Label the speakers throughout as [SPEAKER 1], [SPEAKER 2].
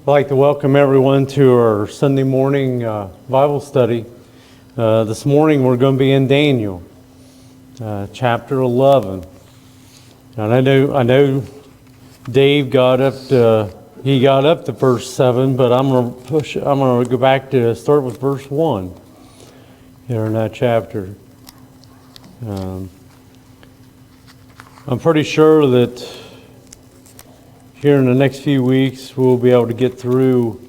[SPEAKER 1] I'd like to welcome everyone to our Sunday morning Bible study. This morning we're going to be in Daniel, chapter 11. And I know Dave got up to verse 7, but I'm going to go back to start with verse 1 here in that chapter. I'm pretty sure that here in the next few weeks, we'll be able to get through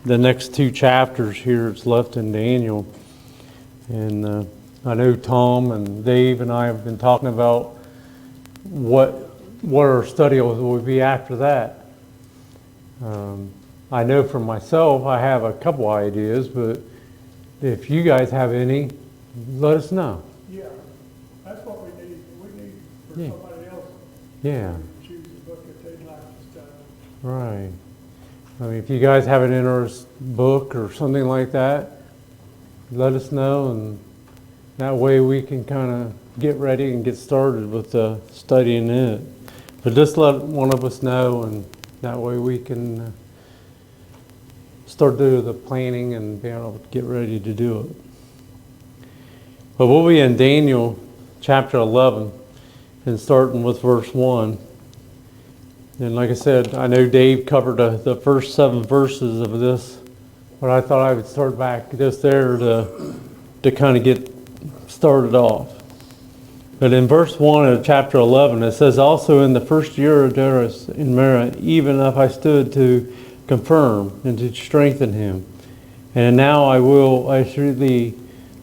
[SPEAKER 1] the next two chapters here that's left in Daniel. And I know Tom and Dave and I have been talking about what our study will be after that. I know for myself, I have a couple ideas, but if you guys have any, let us know.
[SPEAKER 2] Yeah, that's what we need. We need for somebody else.
[SPEAKER 1] Yeah.
[SPEAKER 2] Choose a book if they'd like to study.
[SPEAKER 1] Right. I mean, if you guys have an interest book or something like that, let us know, and that way we can kind of get ready and get started with studying it. But just let one of us know, and that way we can start doing the planning and be able to get ready to do it. But we'll be in Daniel chapter 11. And starting with verse 1. And like I said, I know Dave covered the first 7 verses of this, but I thought I would start back just there to kind of get started off. But in verse 1 of chapter 11, it says, "Also in the first year of Darius in merit, even if I stood to confirm and to strengthen him. And now I will assure thee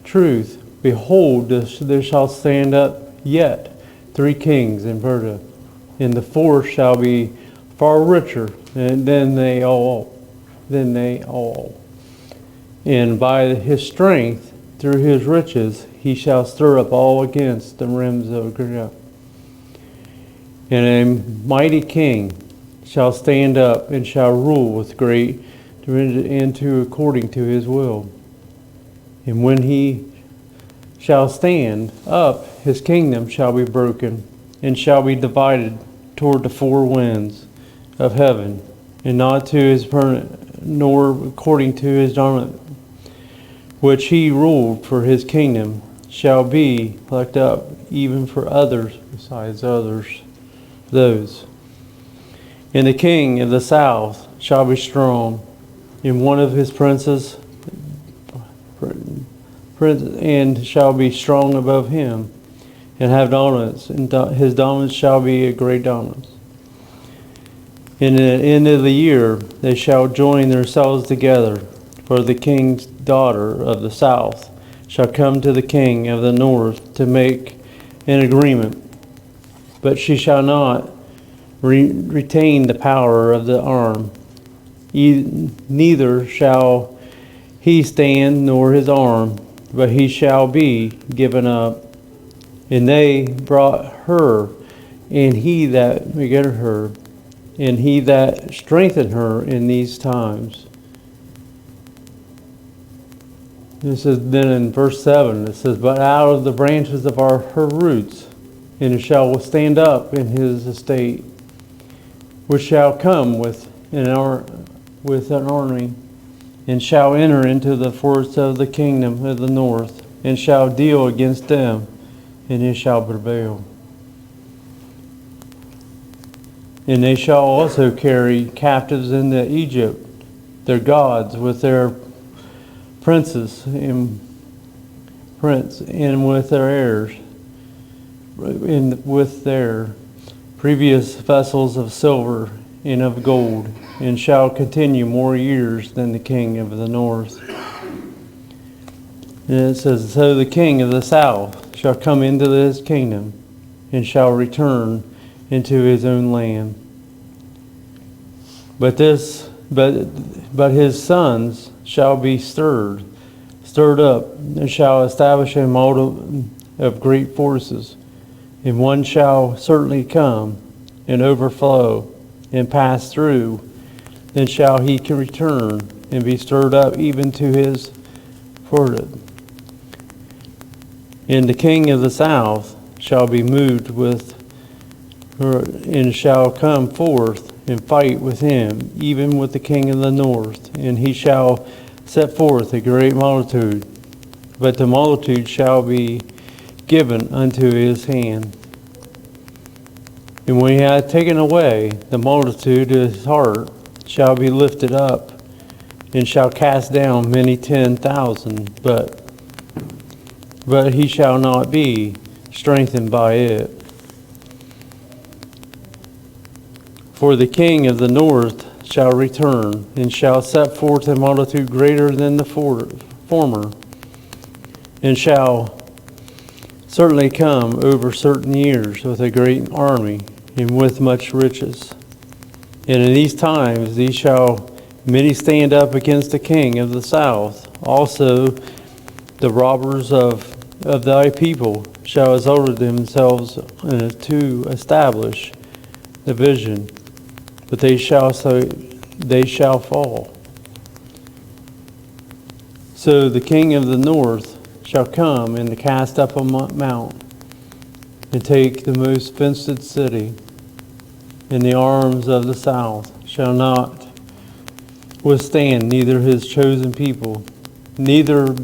[SPEAKER 1] truth. Behold, there shall stand up yet 3 kings in Persia, and the 4th shall be far richer than they all. And by his strength, through his riches, he shall stir up all against the rims of Greece. And a mighty king shall stand up and shall rule with great and according to his will. And when he shall stand up, his kingdom shall be broken, and shall be divided toward the 4 winds of heaven, and not to his nor according to his dominant, which he ruled, for his kingdom shall be plucked up, even for others besides those. And the king of the south shall be strong, and one of his princes and shall be strong above him, and have dominance, and his dominance shall be a great dominance. In the end of the year they shall join themselves together, for the king's daughter of the south shall come to the king of the north to make an agreement, but she shall not retain the power of the arm, neither shall he stand nor his arm, but he shall be given up. And they brought her, and he that begat her, and he that strengthened her in these times." This is then in verse 7, it says, "But out of the branches of her roots, and it shall stand up in his estate, which shall come with an army, and shall enter into the forts of the kingdom of the north, and shall deal against them, and it shall prevail. And they shall also carry captives into Egypt their gods with their princes and with their heirs, and with their previous vessels of silver and of gold, and shall continue more years than the king of the north." And it says, "So the king of the south shall come into his kingdom, and shall return into his own land. But his sons shall be stirred up, and shall establish a model of great forces. And one shall certainly come and overflow and pass through, then shall he return and be stirred up even to his forded. And the king of the south shall be moved with her, and shall come forth and fight with him, even with the king of the north. And he shall set forth a great multitude, but the multitude shall be given unto his hand. And when he hath taken away the multitude, his heart shall be lifted up, and shall cast down many 10,000, but he shall not be strengthened by it. For the king of the north shall return, and shall set forth a multitude greater than the former, and shall certainly come over certain years with a great army, and with much riches. And in these times these shall many stand up against the king of the south. Also the robbers of thy people shall exalt themselves to establish the vision, but they shall fall. So the king of the north shall come and cast up a mount, and take the most fenced city, and the arms of the south shall not withstand, neither his chosen people, neither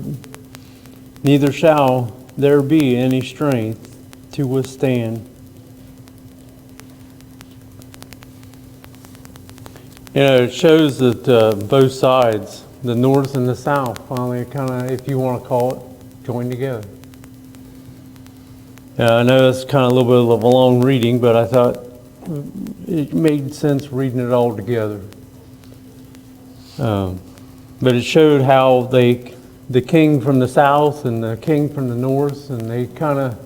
[SPEAKER 1] shall there be any strength to withstand. It shows that both sides, the north and the south, finally kind of, if you want to call it, joined together. I know it's kind of a little bit of a long reading, but I thought it made sense reading it all together. But it showed how the king from the south and the king from the north, and they kind of,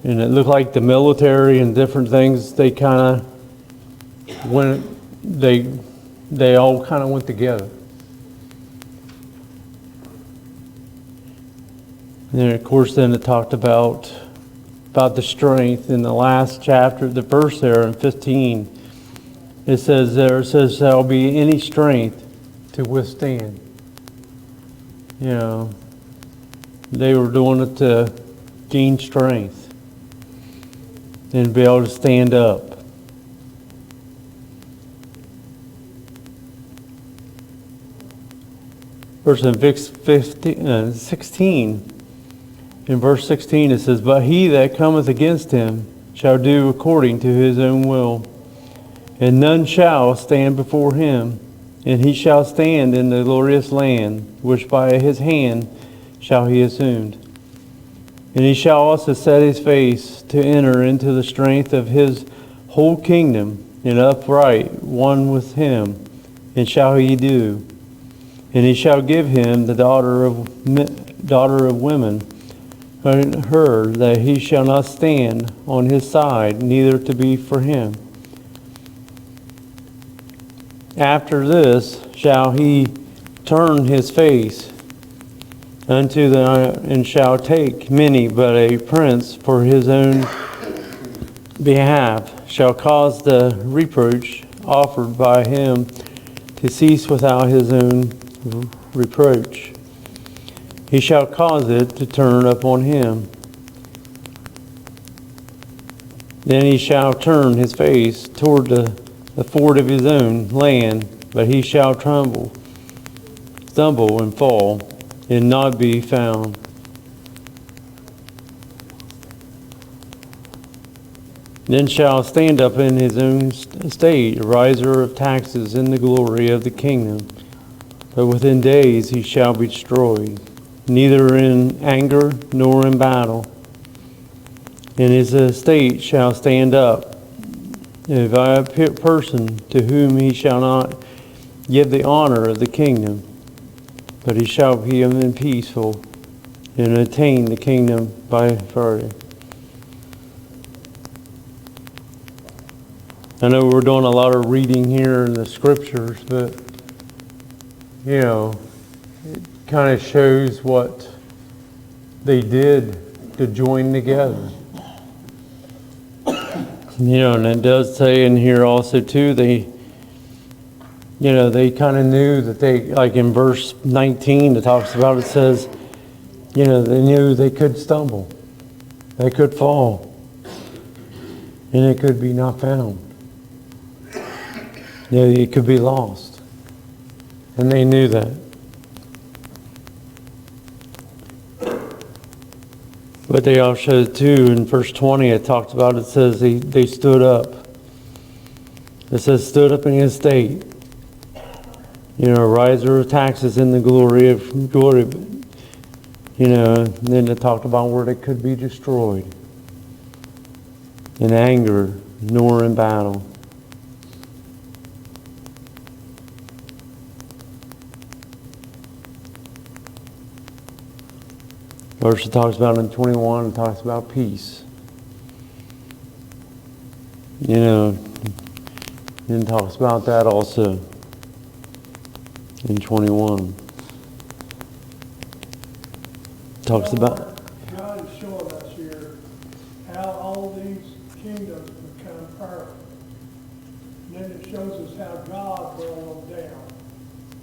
[SPEAKER 1] and it looked like the military and different things, they kind of went, they all kind of went together. And then of course then it talked about the strength in the last chapter, the verse there in 15. It says there'll be any strength to withstand. You know, they were doing it to gain strength and be able to stand up. Verse in 16. In verse 16 it says, "But he that cometh against him shall do according to his own will, and none shall stand before him. And he shall stand in the glorious land, which by his hand shall he assumed. And he shall also set his face to enter into the strength of his whole kingdom, and upright one with him, and shall he do. And he shall give him the daughter of women, her that he shall not stand on his side, neither to be for him. After this shall he turn his face unto and shall take many, but a prince for his own behalf shall cause the reproach offered by him to cease without his own reproach. He shall cause it to turn upon him. Then he shall turn his face toward the ford of his own land, but he shall stumble and fall, and not be found. Then shall stand up in his own estate a riser of taxes in the glory of the kingdom, but within days he shall be destroyed, neither in anger nor in battle. And his estate shall stand up a person to whom he shall not give the honor of the kingdom, but he shall be peaceful and attain the kingdom by authority. I know we're doing a lot of reading here in the scriptures, but you know, it kind of shows what they did to join together. You know, and it does say in here also too, they kind of knew that they, like in verse 19, it talks about, it says, you know, they knew they could stumble, they could fall, and it could be not found. Yeah, it could be lost. And they knew that. But they also, too, in verse 20, it talks about, it says they stood up. It says, stood up in his state. You know, riser of taxes in the glory. You know, and then it talked about where they could be destroyed. In anger, nor in battle. Verse it talks about in 21, it talks about peace. You know, and it talks about that also in 21. Talks about...
[SPEAKER 2] God is showing us here how all these kingdoms become perfect. And then it shows us how God brought them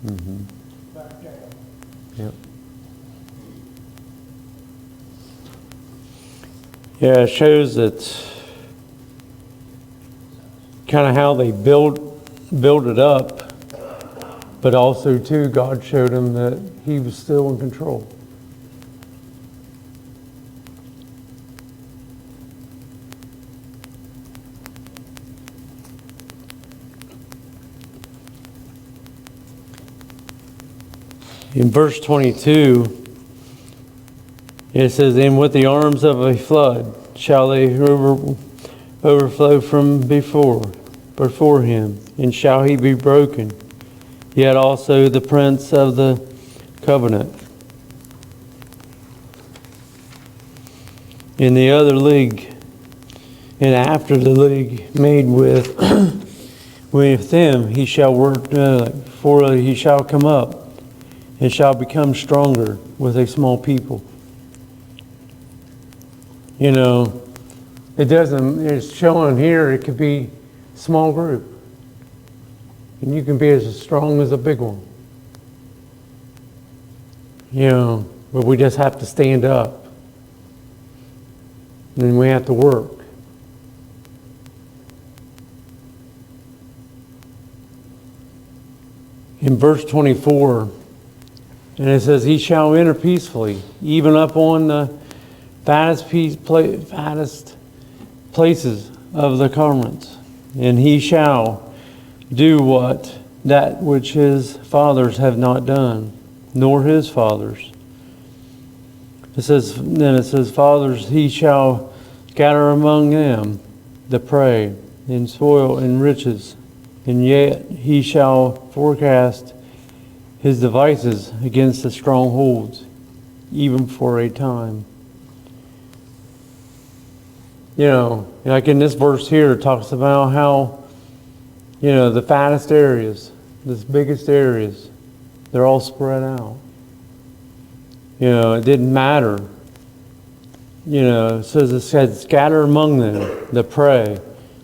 [SPEAKER 2] down. Back down.
[SPEAKER 1] Yep. Yeah, it shows that kind of how they built it up, but also too God showed them that He was still in control. In verse 22, it says, "And with the arms of a flood shall they overflow from before him, and shall he be broken, yet also the prince of the covenant. In the other league, and after the league made with with them, he shall work, for he shall come up, and shall become stronger with a small people." You know, it's showing here it could be a small group. And you can be as strong as a big one. You know, but we just have to stand up. And we have to work. In verse 24, and it says, "He shall enter peacefully, even up on the fattest places of the garments, and he shall do that which his fathers have not done, nor his fathers." It says, "Fathers, he shall scatter among them the prey, and spoil and riches, and yet he shall forecast his devices against the strongholds, even for a time." You know, like in this verse here, it talks about how, you know, the fattest areas, the biggest areas, they're all spread out. You know, it didn't matter. You know, it said, "Scatter among them the prey,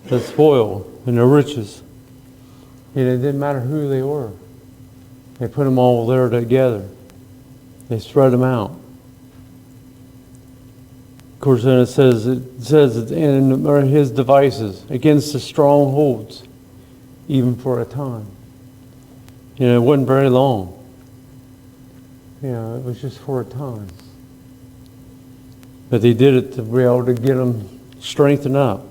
[SPEAKER 1] the spoil, and the riches." And it didn't matter who they were. They put them all there together. They spread them out. Of course, then it says in his devices against the strongholds, even for a time. You know, it wasn't very long. You know, it was just for a time. But they did it to be able to get them strengthened up.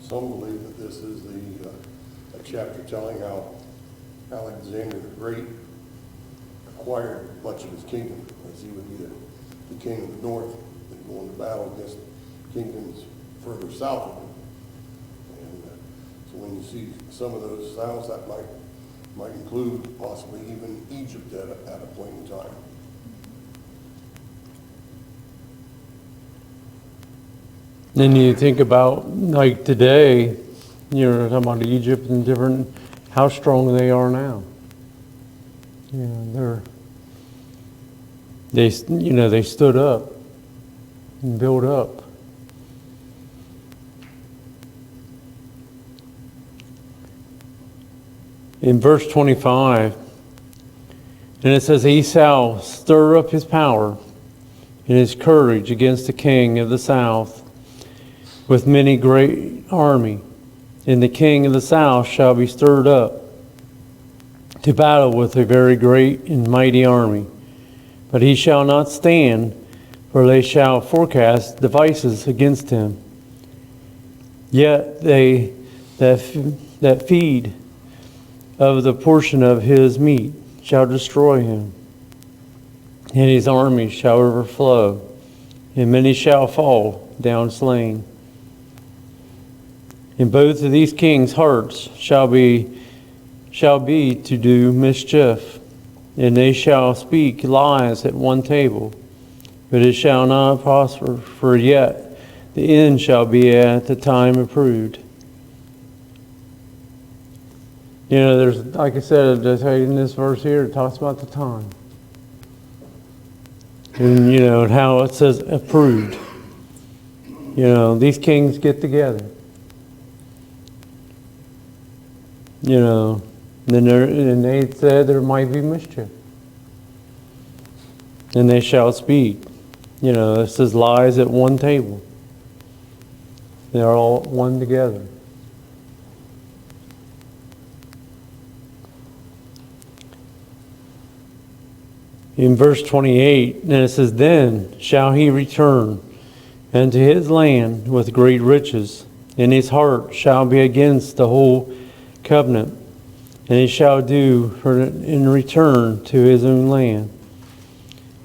[SPEAKER 3] Some believe that this is a chapter telling how Alexander the Great acquired much of his kingdom, as he would be the king of the north and going to battle against kingdoms further south of him. And so when you see some of those sounds, that might include possibly even Egypt at a point in time.
[SPEAKER 1] Then you think about, like today, you're talking about Egypt and how strong they are now. You know, they stood up and built up. In verse 25, and it says, "He shall stir up his power and his courage against the king of the south with many great army, And the king of the south shall be stirred up to battle with a very great and mighty army. But he shall not stand, for they shall forecast devices against him. Yet they that feed of the portion of his meat shall destroy him, and his army shall overflow, and many shall fall down slain. And both of these kings' hearts shall be to do mischief, and they shall speak lies at one table, but it shall not prosper, for yet the end shall be at the time approved. You know, there's, like I said, in this verse here, it talks about the time. And, you know, how it says approved. You know, these kings get together. You know, and they said there might be mischief. And they shall speak. You know, it says lies at one table. They're all one together. In verse 28, and it says, Then shall he return unto his land with great riches, and his heart shall be against the whole covenant, and he shall do in return to his own land.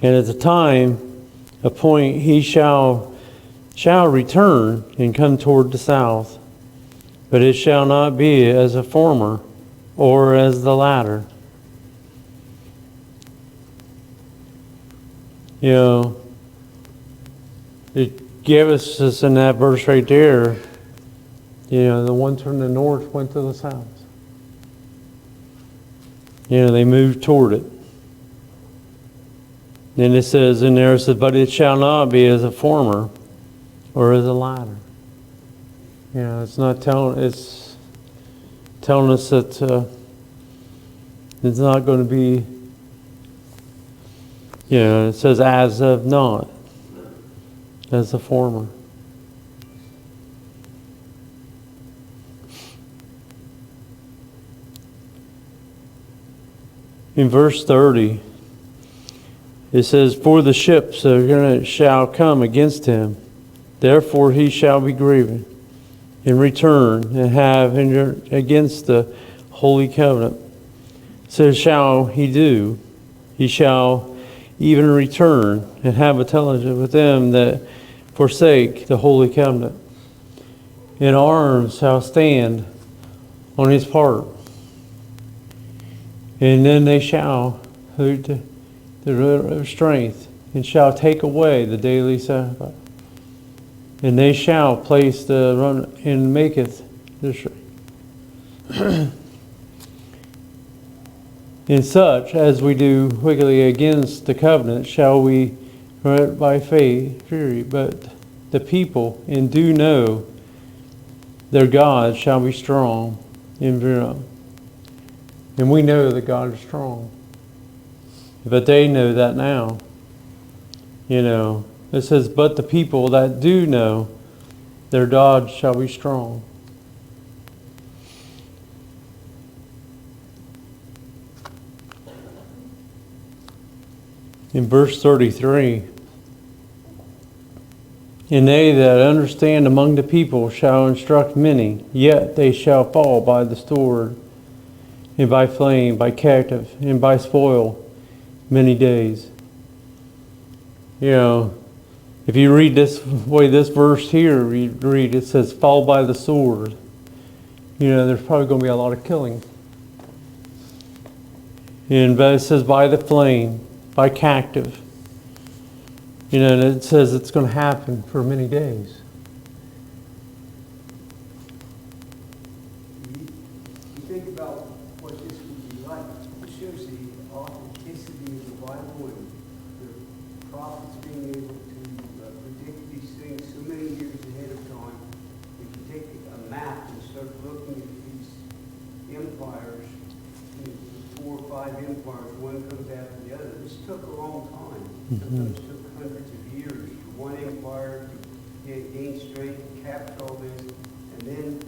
[SPEAKER 1] And at the time appointed he shall return and come toward the south, but it shall not be as a former or as the latter. You know, it gave us just in that verse right there, you know, the ones from the north went to the south. You know, they moved toward it. Then it says in there, it says, but it shall not be as a former or as a latter. You know, it's not telling, it's telling us that it's not going to be, you know, it says as of not, as the former. In verse 30, it says, For the ships shall come against him, therefore he shall be grieved, and return and have against the holy covenant. So shall he do, he shall even return and have intelligence with them that forsake the holy covenant. And arms shall stand on his part. And then they shall hold the strength, and shall take away the daily sacrifice. And they shall place the run and maketh the strength. In such as we do wickedly against the covenant, shall we by faith fury, but the people and do know their God shall be strong in virtue. And we know that God is strong. But they know that now. You know, it says, but the people that do know their God shall be strong. In verse 33, and they that understand among the people shall instruct many, yet they shall fall by the sword, and by flame, by captive, and by spoil many days. You know, if you read this way, this verse here, you read, it says, fall by the sword. You know, there's probably going to be a lot of killing. And it says, by the flame, by captive. You know, and it says it's going to happen for many days.
[SPEAKER 4] You think about what this would be like. It shows the authenticity of the Bible and the prophets being able to predict these things so many years ahead of time. If you take a map and start looking at these empires, you know, 4 or 5 empires, one comes after the other. This took a long time. Sometimes it took hundreds of years for one empire to gain strength, capture all this, and then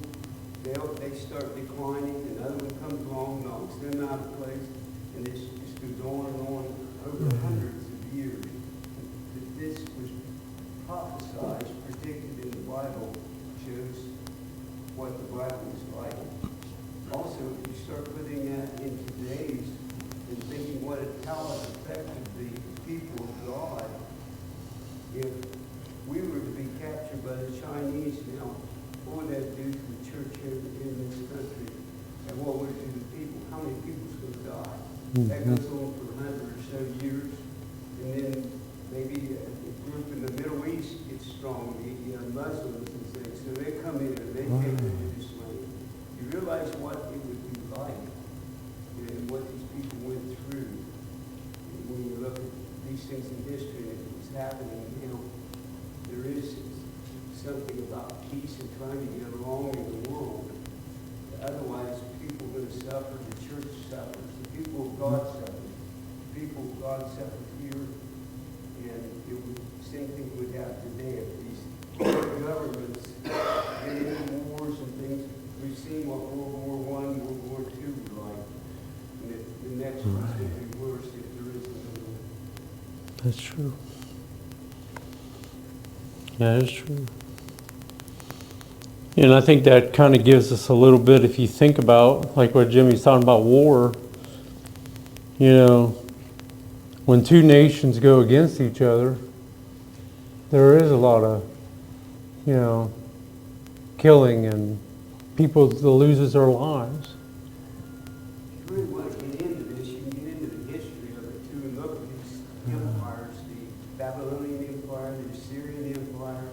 [SPEAKER 4] they'll how it affected the people of God if we were to be captured by the Chinese now. What would that do to the church in this country? And what would it do to the people? How many people's going to die? That goes on for 100 or so years. And then maybe a group in the Middle East gets strong, the Muslims and things. So they come in and they take over this land. You realize what it would be like and what these people went through. And when you look at these things in history, and if it was happening now, there is something about peace and trying to get along in the world. Otherwise, people are going to suffer, the church suffers, the people of God suffer. The people of God suffer here, and same thing would happen today if these governments get into wars and things. We've seen what World War I, World War II were like. And the next one's going to be worse if there is another one.
[SPEAKER 1] That's true. That is true. And I think that kind of gives us a little bit, if you think about, like what Jimmy's talking about, war, when two nations go against each other, there is a lot of, killing and people that loses their lives.
[SPEAKER 4] If you really want to get into this, you can get into the history of it too and look at these empires, the Babylonian Empire, the Assyrian Empire,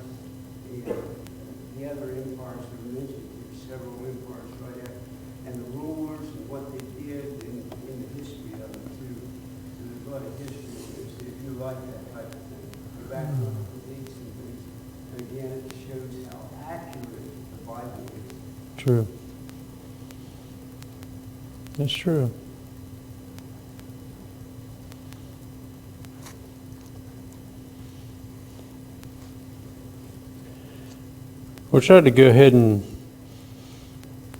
[SPEAKER 4] the other empires that were mentioned. There's several empires right after, and the rulers and what they did in the history of them too. So there's a lot of history in this if you like that type of thing. Go back and look at the dates and things. And again, it shows how accurate the Bible is.
[SPEAKER 1] True. That's true. We'll try to go ahead and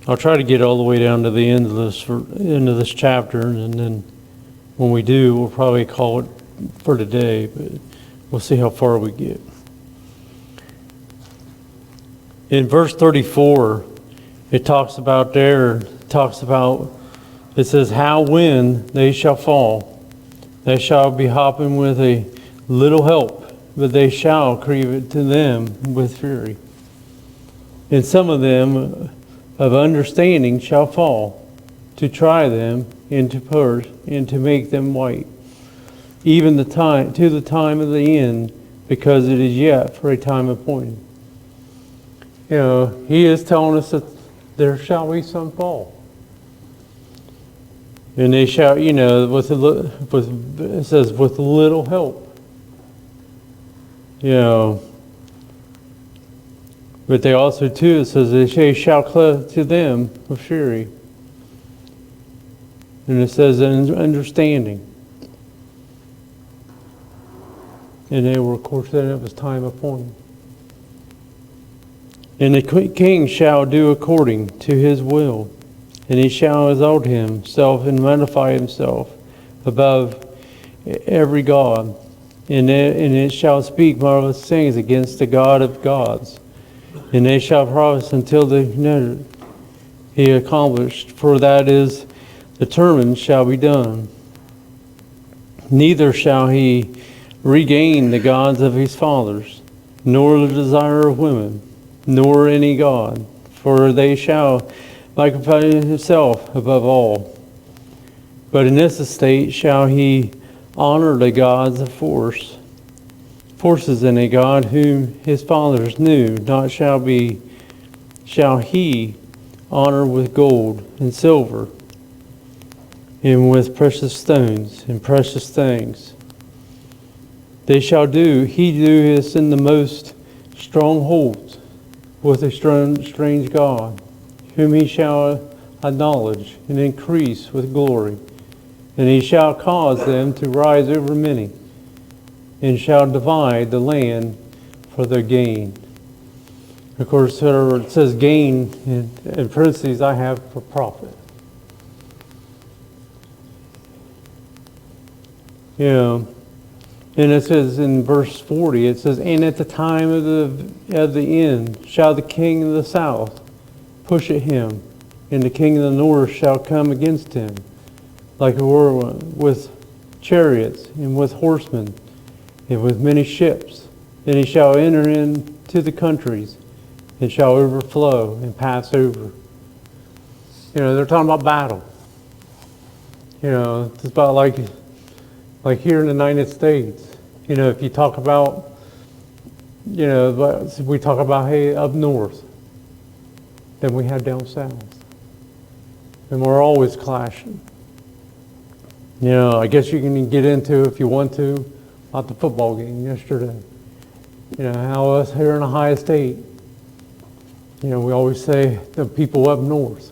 [SPEAKER 1] I'll try to get all the way down to the end of this chapter, and then when we do, we'll probably call it for today, but we'll see how far we get. In verse 34, it says, how when they shall fall, they shall be hopping with a little help, but they shall cleave it to them with fury. And some of them of understanding shall fall, to try them and to purge and to make them white, even to the time of the end, because it is yet for a time appointed. He is telling us that there shall be some fall. And they shall, it says with little help. But they also, too, it says they shall cleave to them with fury. And it says understanding. And they were, of course, then it was time appointed. And the king shall do according to his will, and he shall exalt himself and magnify himself above every god, and it shall speak marvelous things against the God of gods, and they shall promise until he accomplished, for that is determined shall be done. Neither shall he regain the gods of his fathers, nor the desire of women, nor any god, for they shall magnify himself above all. But in this estate shall he honor the gods of forces, and a god whom his fathers knew not shall he honor with gold and silver, and with precious stones and precious things. He do this in the most strongholds, with a strange God, whom he shall acknowledge and increase with glory. And he shall cause them to rise over many, and shall divide the land for their gain. Of course, it says gain, in parentheses I have for profit. And it says in verse 40, it says, and at the time of the end shall the king of the south push at him, and the king of the north shall come against him, like a whirlwind, with chariots, and with horsemen, and with many ships. And he shall enter into the countries, and shall overflow and pass over. They're talking about battle. It's about like here in the United States. If you talk about, we talk about, hey, up north, then we have down south. And we're always clashing. I guess you can get into, if you want to, about the football game yesterday. How us here in Ohio State, we always say the people up north.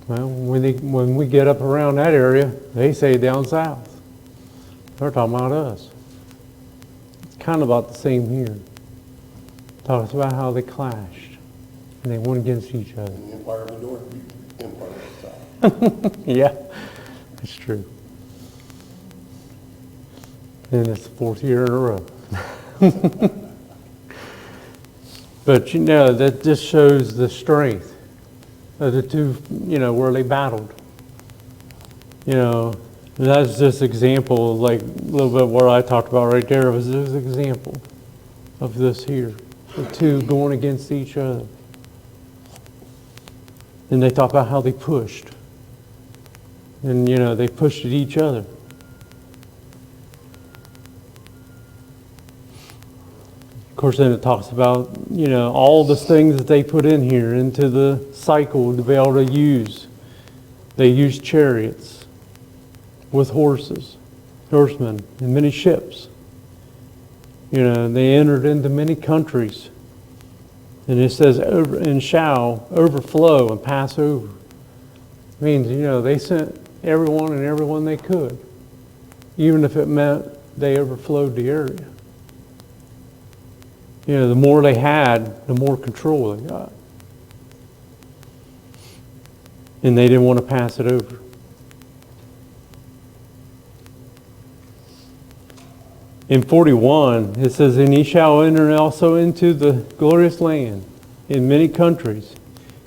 [SPEAKER 1] Well, when we get up around that area, they say down south. They're talking about us. It's kind of about the same here. Talks about how they clashed and they went against each other.
[SPEAKER 3] And the empire of the north beat the empire of the south.
[SPEAKER 1] Yeah, it's true. And it's the 4th year in a row. But that just shows the strength of the two, where they battled. That's just example, like a little bit what I talked about right there was this example of this here. The two going against each other. And they talk about how they pushed. And, they pushed at each other. Of course, then it talks about, all the things that they put in here into the cycle to be able to use. They used chariots with horsemen, and many ships. They entered into many countries. And it says, and shall overflow and pass over. It means, they sent everyone they could, even if it meant they overflowed the area. The more they had, the more control they got. And they didn't want to pass it over. In 41, it says, and he shall enter also into the glorious land in many countries.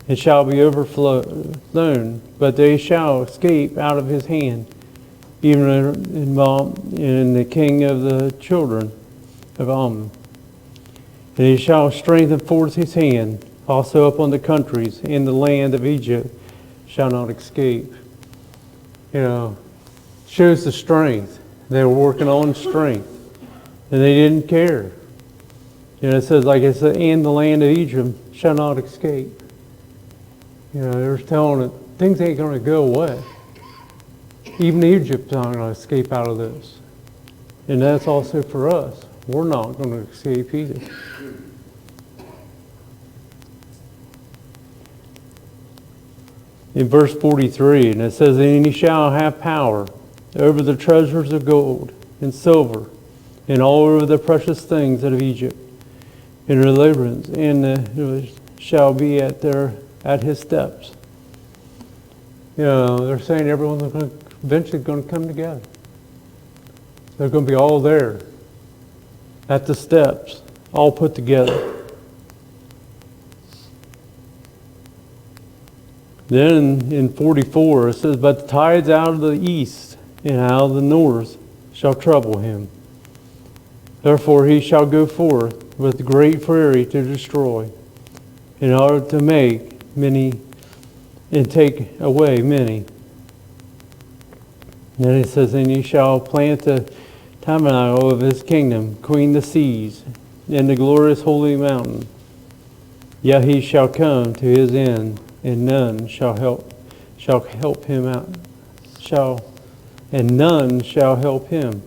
[SPEAKER 1] It shall be overflown, but they shall escape out of his hand, even in the king of the children of Ammon. And he shall strengthen forth his hand also upon the countries, and the land of Egypt shall not escape. Shows the strength. They were working on strength. And they didn't care. It says, like it said, and the land of Egypt shall not escape. They're telling it, things ain't going to go away. Even Egypt's not going to escape out of this. And that's also for us. We're not going to escape either. In verse 43, and it says, and he shall have power over the treasures of gold and silver, and all over the precious things of Egypt, and deliverance, and shall be at his steps. They're saying everyone's eventually going to come together. They're going to be all there at the steps, all put together. Then in 44 it says, but the tides out of the east and out of the north shall trouble him. Therefore he shall go forth with great fury to destroy, in order to make many and take away many. Then it says, and he shall plant the tabernacle of his kingdom, between the seas, in the glorious holy mountain. Yet he shall come to his end, and none shall help him out. And none shall help him.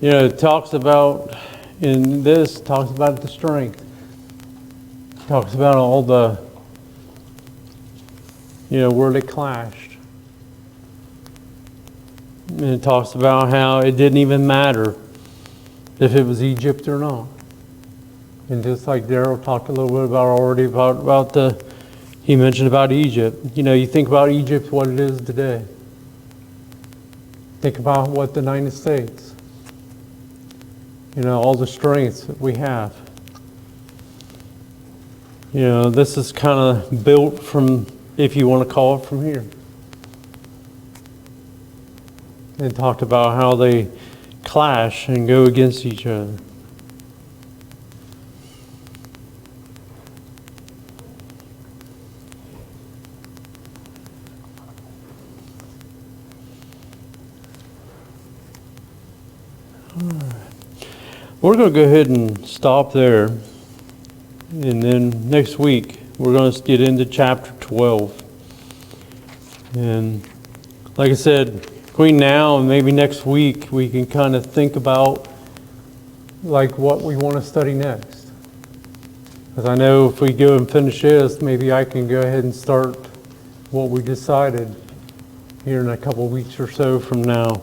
[SPEAKER 1] It talks about, in this, talks about the strength. Talks about all the, where they clashed. And it talks about how it didn't even matter if it was Egypt or not. And just like Daryl talked a little bit about already about he mentioned about Egypt. You think about Egypt, what it is today. Think about what the United States, all the strengths that we have. You know, this is kind of built from, if you want to call it, from here. And talked about how they clash and go against each other. We're going to go ahead and stop there. And then next week, we're going to get into chapter 12. And like I said, between now and maybe next week, we can kind of think about like what we want to study next. Because I know if we go and finish this, maybe I can go ahead and start what we decided here in a couple of weeks or so from now.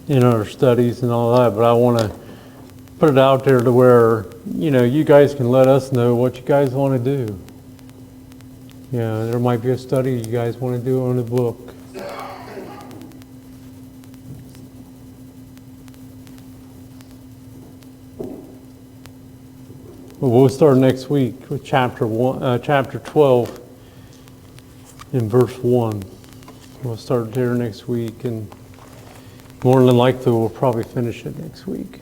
[SPEAKER 1] In our studies and all that, but I want to put it out there to where, you know, you guys can let us know what you guys want to do. Yeah, there might be a study you guys want to do on the book. Well, we'll start next week with chapter 12 in verse 1. We'll start there next week, and more than likely, we'll probably finish it next week.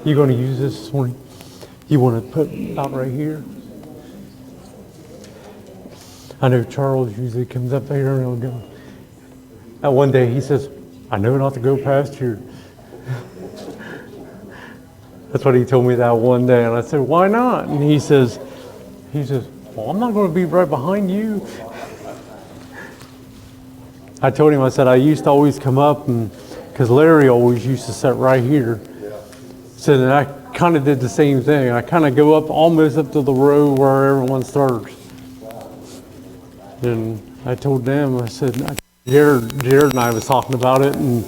[SPEAKER 1] You going to use this morning? You want to put it out right here? I know Charles usually comes up here and he'll go. One day he says, I know not to go past here. That's what he told me that one day, and I said, why not? And he says, well, I'm not going to be right behind you. I told him, I said, I used to always come up, and because Larry always used to sit right here. So then I kind of did the same thing. I kind of go up almost up to the row where everyone starts. And I told them, I said, Jared and I was talking about it, and